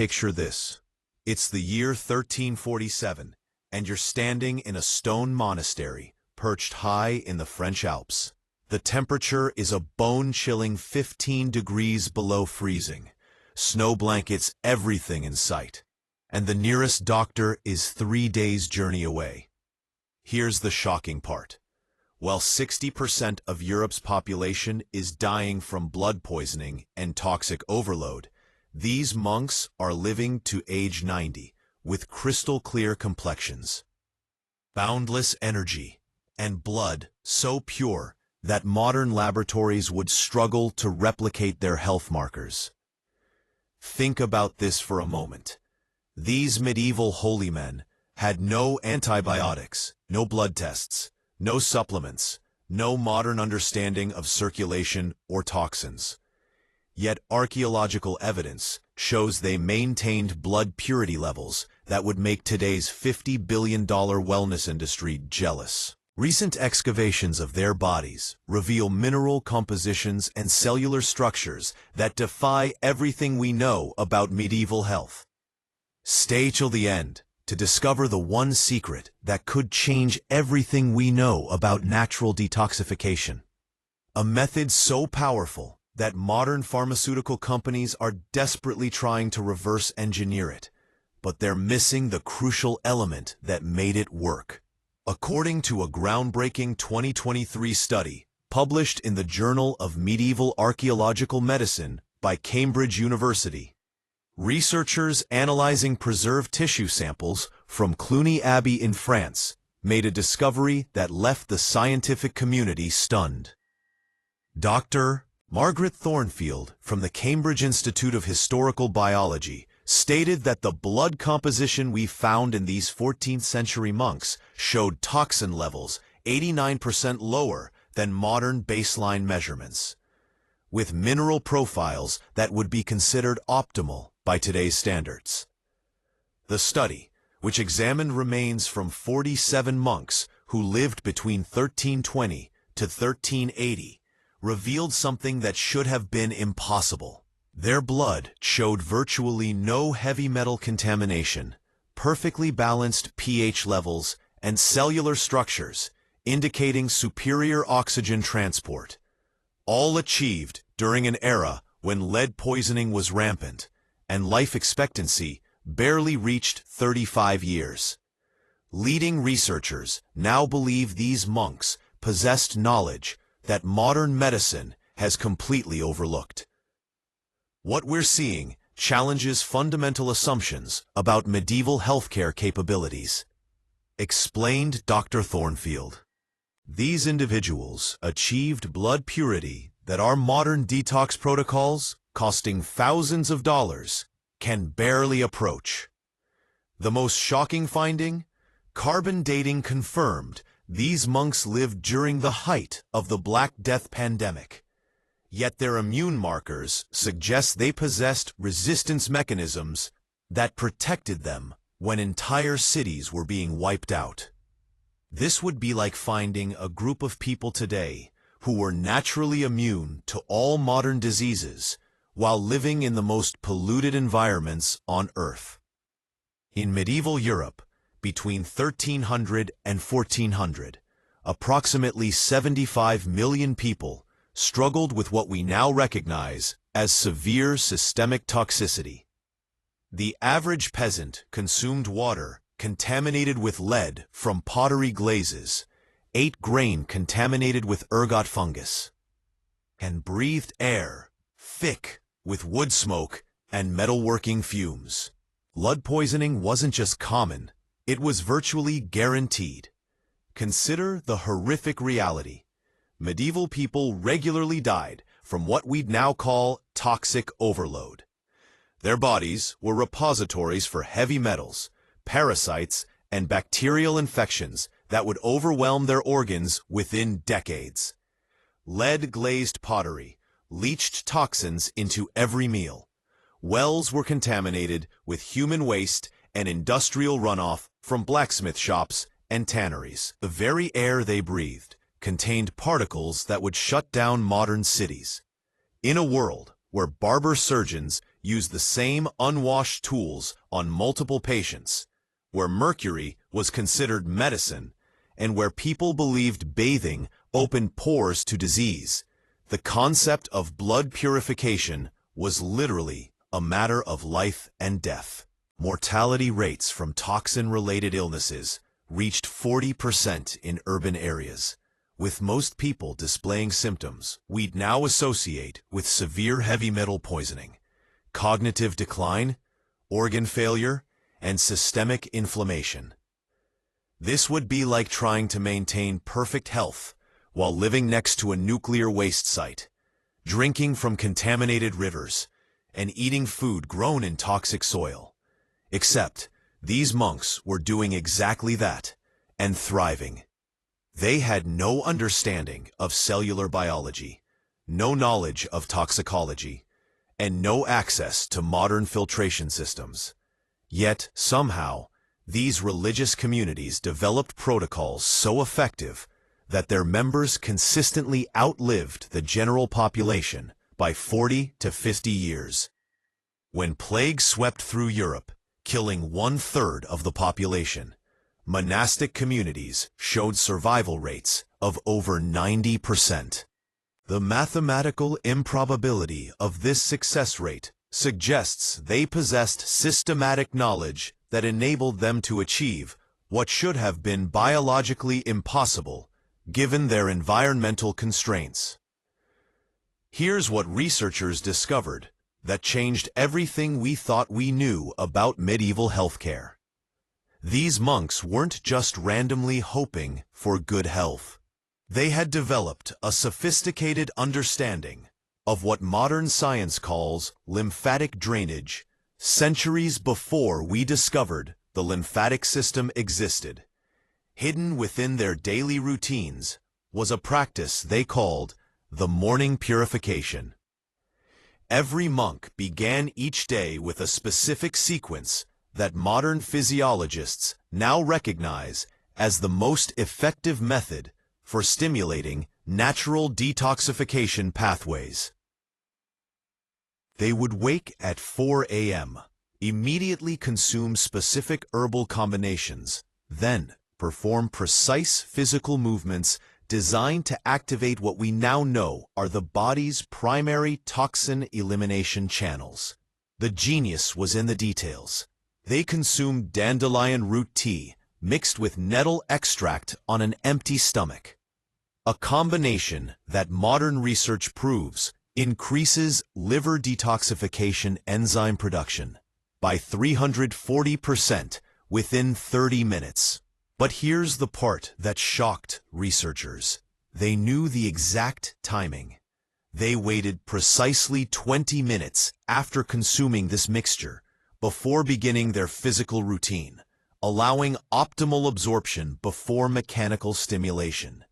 Picture this. It's the year 1347, and you're standing in a stone monastery, perched high in the French Alps. The temperature is a bone-chilling 15 degrees below freezing. Snow blankets everything in sight. And the nearest doctor is 3 days' journey away. Here's the shocking part. While 60% of Europe's population is dying from blood poisoning and toxic overload, these monks are living to age 90 with crystal-clear complexions, boundless energy, and blood so pure that modern laboratories would struggle to replicate their health markers. Think about this for a moment. These medieval holy men had no antibiotics, no blood tests, no supplements, no modern understanding of circulation or toxins. Yet archaeological evidence shows they maintained blood purity levels that would make today's $50 billion wellness industry jealous. Recent excavations of their bodies reveal mineral compositions and cellular structures that defy everything we know about medieval health. Stay till the end to discover the one secret that could change everything we know about natural detoxification. A method so powerful that modern pharmaceutical companies are desperately trying to reverse engineer it, but they're missing the crucial element that made it work. According to a groundbreaking 2023 study published in the Journal of Medieval Archaeological Medicine by Cambridge University, researchers analyzing preserved tissue samples from Cluny Abbey in France made a discovery that left the scientific community stunned. Dr. Margaret Thornfield from the Cambridge Institute of Historical Biology stated that the blood composition we found in these 14th century monks showed toxin levels 89% lower than modern baseline measurements, with mineral profiles that would be considered optimal by today's standards. The study, which examined remains from 47 monks who lived between 1320 to 1380, revealed something that should have been impossible. Their blood showed virtually no heavy metal contamination, perfectly balanced pH levels, and cellular structures, indicating superior oxygen transport. All achieved during an era when lead poisoning was rampant, and life expectancy barely reached 35 years. Leading researchers now believe these monks possessed knowledge that modern medicine has completely overlooked. What we're seeing challenges fundamental assumptions about medieval healthcare capabilities, explained Dr. Thornfield. These individuals achieved blood purity that our modern detox protocols, costing thousands of dollars, can barely approach. The most shocking finding? Carbon dating confirmed these monks lived during the height of the Black Death pandemic. Yet their immune markers suggest they possessed resistance mechanisms that protected them when entire cities were being wiped out. This would be like finding a group of people today who were naturally immune to all modern diseases while living in the most polluted environments on Earth. In medieval Europe, between 1300 and 1400, approximately 75 million people struggled with what we now recognize as severe systemic toxicity. The average peasant consumed water contaminated with lead from pottery glazes, ate grain contaminated with ergot fungus, and breathed air thick with wood smoke and metalworking fumes. Lead poisoning wasn't just common, it was virtually guaranteed. Consider the horrific reality. Medieval people regularly died from what we'd now call toxic overload. Their bodies were repositories for heavy metals, parasites, and bacterial infections that would overwhelm their organs within decades. Lead-glazed pottery leached toxins into every meal. Wells were contaminated with human waste and industrial runoff from blacksmith shops and tanneries. The very air they breathed contained particles that would shut down modern cities. In a world where barber surgeons used the same unwashed tools on multiple patients, where mercury was considered medicine, and where people believed bathing opened pores to disease. The concept of blood purification was literally a matter of life and death. Mortality rates from toxin-related illnesses reached 40% in urban areas, with most people displaying symptoms we'd now associate with severe heavy metal poisoning, cognitive decline, organ failure, and systemic inflammation. This would be like trying to maintain perfect health while living next to a nuclear waste site, drinking from contaminated rivers, and eating food grown in toxic soil. Except, these monks were doing exactly that, and thriving. They had no understanding of cellular biology, no knowledge of toxicology, and no access to modern filtration systems. Yet, somehow, these religious communities developed protocols so effective that their members consistently outlived the general population by 40 to 50 years. When plague swept through Europe, killing 1/3 of the population, monastic communities showed survival rates of over 90%. The mathematical improbability of this success rate suggests they possessed systematic knowledge that enabled them to achieve what should have been biologically impossible given their environmental constraints. Here's what researchers discovered that changed everything we thought we knew about medieval healthcare. These monks weren't just randomly hoping for good health. They had developed a sophisticated understanding of what modern science calls lymphatic drainage centuries before we discovered the lymphatic system existed. Hidden within their daily routines was a practice they called the morning purification. Every monk began each day with a specific sequence that modern physiologists now recognize as the most effective method for stimulating natural detoxification pathways. They would wake at 4 a.m., immediately consume specific herbal combinations, then perform precise physical movements designed to activate what we now know are the body's primary toxin elimination channels. The genius was in the details. They consumed dandelion root tea mixed with nettle extract on an empty stomach, a combination that modern research proves increases liver detoxification enzyme production by 340% within 30 minutes. But here's the part that shocked researchers. They knew the exact timing. They waited precisely 20 minutes after consuming this mixture before beginning their physical routine, allowing optimal absorption before mechanical stimulation.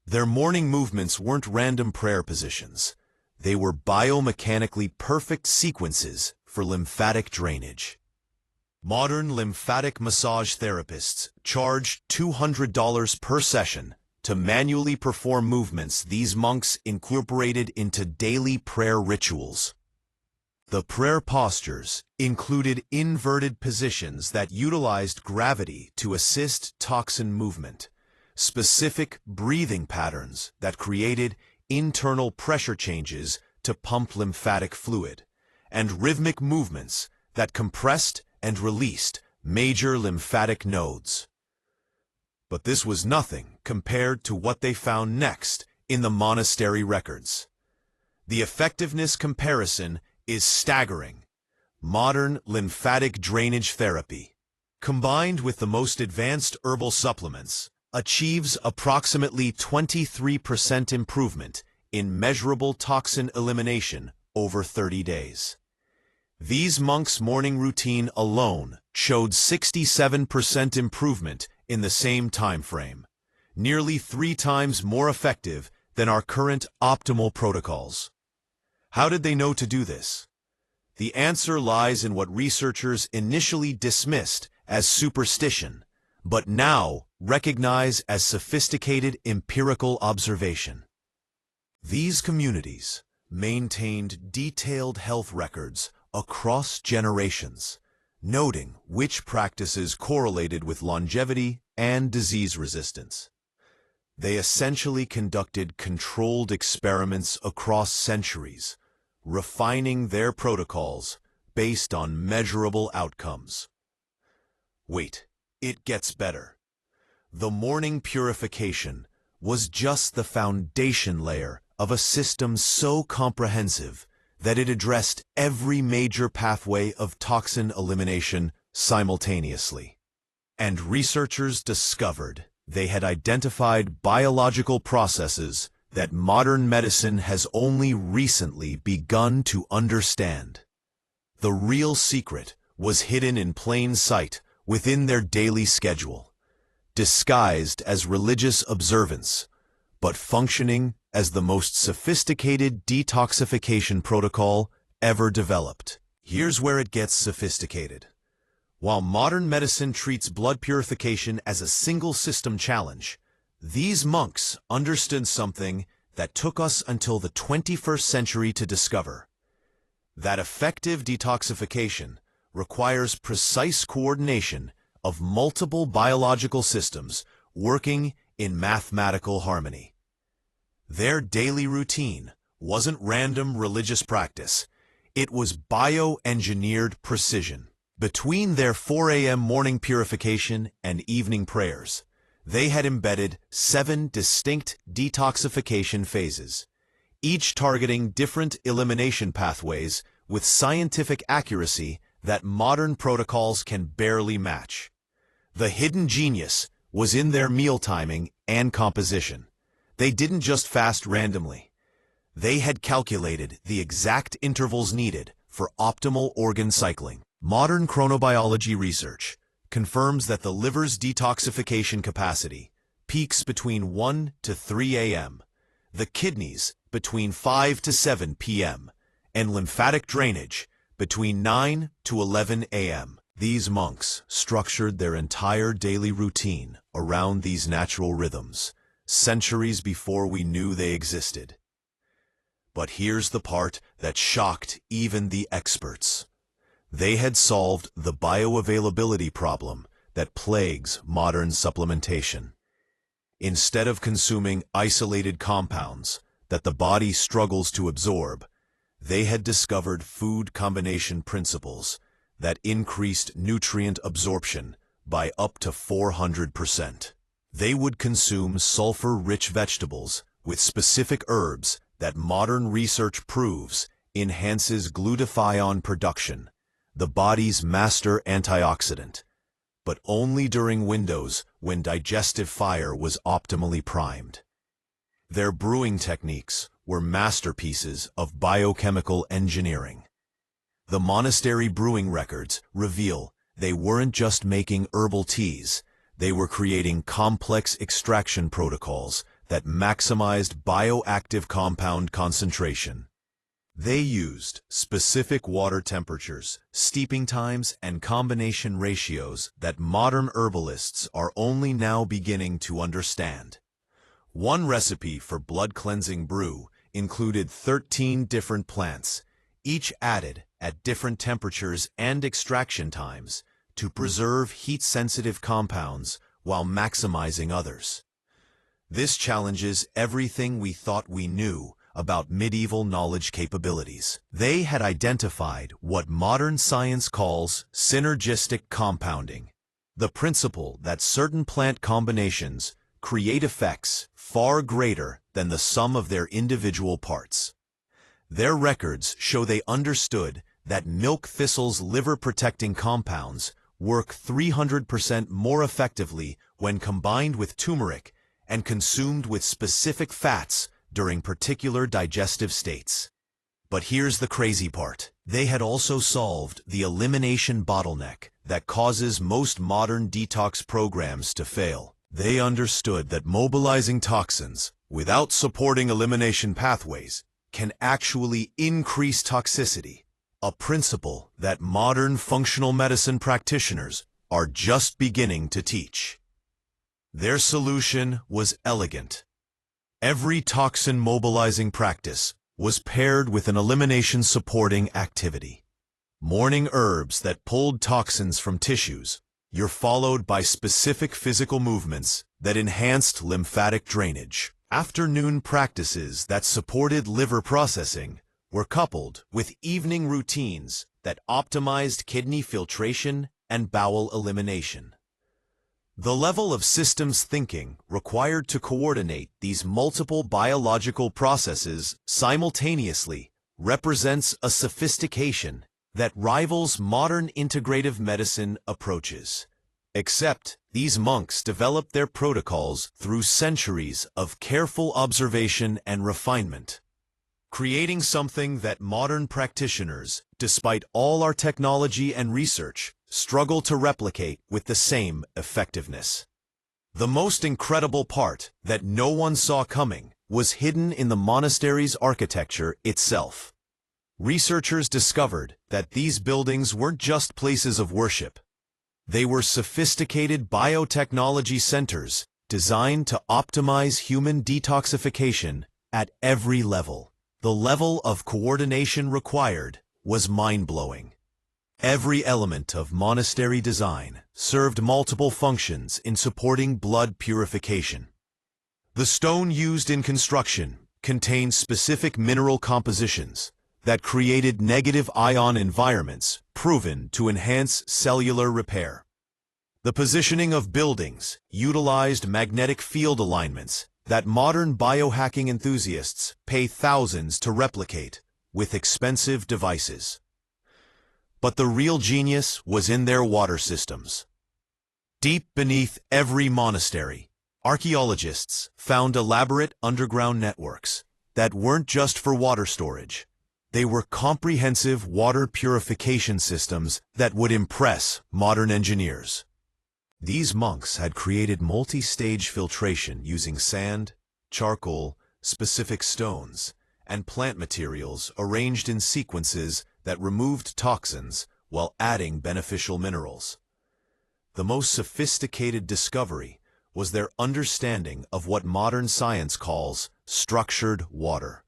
Their morning movements weren't random prayer positions. They were biomechanically perfect sequences for lymphatic drainage. Modern lymphatic massage therapists charge $200 per session to manually perform movements these monks incorporated into daily prayer rituals. The prayer postures included inverted positions that utilized gravity to assist toxin movement, specific breathing patterns that created internal pressure changes to pump lymphatic fluid, and rhythmic movements that compressed and released major lymphatic nodes. But this was nothing compared to what they found next in the monastery records. The effectiveness comparison is staggering. Modern lymphatic drainage therapy, combined with the most advanced herbal supplements, achieves approximately 23% improvement in measurable toxin elimination over 30 days. These monks' morning routine alone showed 67% improvement in the same time frame, nearly 3 times more effective than our current optimal protocols. How did they know to do this? The answer lies in what researchers initially dismissed as superstition, but now recognize as sophisticated empirical observation. These communities maintained detailed health records across generations, noting which practices correlated with longevity and disease resistance. They essentially conducted controlled experiments across centuries, refining their protocols based on measurable outcomes. Wait, it gets better. The morning purification was just the foundation layer of a system so comprehensive that it addressed every major pathway of toxin elimination simultaneously. And researchers discovered they had identified biological processes that modern medicine has only recently begun to understand. The real secret was hidden in plain sight within their daily schedule, disguised as religious observance, but functioning as the most sophisticated detoxification protocol ever developed. Here's where it gets sophisticated. While modern medicine treats blood purification as a single-system challenge, these monks understood something that took us until the 21st century to discover. That effective detoxification requires precise coordination of multiple biological systems working in mathematical harmony. Their daily routine wasn't random religious practice, it was bioengineered precision. Between their 4 a.m. morning purification and evening prayers, they had embedded 7 distinct detoxification phases, each targeting different elimination pathways with scientific accuracy that modern protocols can barely match. The hidden genius was in their meal timing and composition. They didn't just fast randomly. They had calculated the exact intervals needed for optimal organ cycling. Modern chronobiology research confirms that the liver's detoxification capacity peaks between 1 to 3 a.m., the kidneys between 5 to 7 p.m., and lymphatic drainage between 9 to 11 a.m. These monks structured their entire daily routine around these natural rhythms, centuries before we knew they existed. But here's the part that shocked even the experts. They had solved the bioavailability problem that plagues modern supplementation. Instead of consuming isolated compounds that the body struggles to absorb, they had discovered food combination principles that increased nutrient absorption by up to 400%. They would consume sulfur-rich vegetables with specific herbs that modern research proves enhances glutathione production, the body's master antioxidant, but only during windows when digestive fire was optimally primed. Their brewing techniques were masterpieces of biochemical engineering. The monastery brewing records reveal they weren't just making herbal teas, they were creating complex extraction protocols that maximized bioactive compound concentration. They used specific water temperatures, steeping times, and combination ratios that modern herbalists are only now beginning to understand. One recipe for blood-cleansing brew included 13 different plants, each added at different temperatures and extraction times to preserve heat-sensitive compounds while maximizing others. This challenges everything we thought we knew about medieval knowledge capabilities. They had identified what modern science calls synergistic compounding, the principle that certain plant combinations create effects far greater than the sum of their individual parts. Their records show they understood that milk thistle's liver-protecting compounds work 300% more effectively when combined with turmeric and consumed with specific fats during particular digestive states. But here's the crazy part. They had also solved the elimination bottleneck that causes most modern detox programs to fail. They understood that mobilizing toxins without supporting elimination pathways can actually increase toxicity, a principle that modern functional medicine practitioners are just beginning to teach. Their solution was elegant. Every toxin-mobilizing practice was paired with an elimination-supporting activity. morning herbs that pulled toxins from tissues. You're followed by specific physical movements that enhanced lymphatic drainage. Afternoon practices that supported liver processing were coupled with evening routines that optimized kidney filtration and bowel elimination. The level of systems thinking required to coordinate these multiple biological processes simultaneously represents a sophistication that rivals modern integrative medicine approaches. Except these monks developed their protocols through centuries of careful observation and refinement, creating something that modern practitioners, despite all our technology and research, struggle to replicate with the same effectiveness. The most incredible part that no one saw coming was hidden in the monastery's architecture itself. Researchers discovered that these buildings weren't just places of worship. They were sophisticated biotechnology centers designed to optimize human detoxification at every level. The level of coordination required was mind-blowing. Every element of monastery design served multiple functions in supporting blood purification. The stone used in construction contained specific mineral compositions that created negative ion environments proven to enhance cellular repair. The positioning of buildings utilized magnetic field alignments that modern biohacking enthusiasts pay thousands to replicate with expensive devices. But the real genius was in their water systems. Deep beneath every monastery, archaeologists found elaborate underground networks that weren't just for water storage. They were comprehensive water purification systems that would impress modern engineers. These monks had created multi-stage filtration using sand, charcoal, specific stones, and plant materials arranged in sequences that removed toxins while adding beneficial minerals. The most sophisticated discovery was their understanding of what modern science calls structured water.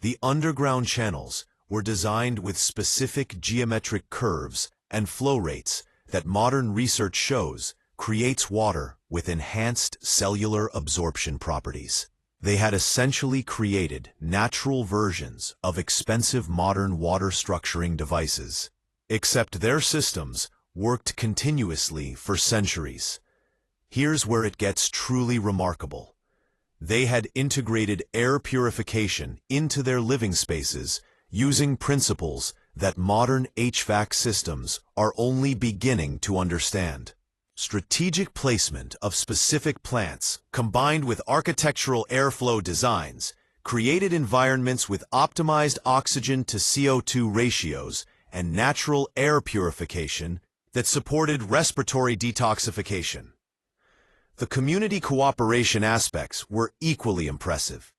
The underground channels were designed with specific geometric curves and flow rates that modern research shows creates water with enhanced cellular absorption properties. They had essentially created natural versions of expensive modern water structuring devices, except their systems worked continuously for centuries. Here's where it gets truly remarkable. They had integrated air purification into their living spaces using principles that modern HVAC systems are only beginning to understand. Strategic placement of specific plants, combined with architectural airflow designs, created environments with optimized oxygen to CO2 ratios and natural air purification that supported respiratory detoxification. The community cooperation aspects were equally impressive.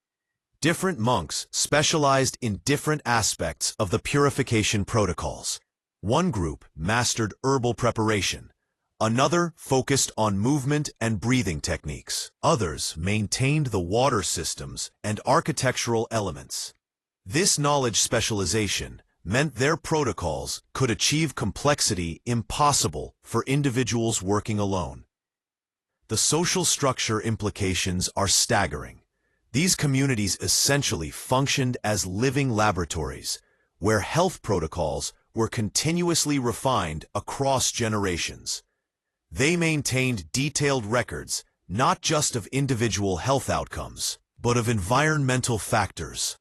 Different monks specialized in different aspects of the purification protocols. One group mastered herbal preparation. Another focused on movement and breathing techniques. Others maintained the water systems and architectural elements. This knowledge specialization meant their protocols could achieve complexity impossible for individuals working alone. The social structure implications are staggering. These communities essentially functioned as living laboratories, where health protocols were continuously refined across generations. They maintained detailed records, not just of individual health outcomes, but of environmental factors,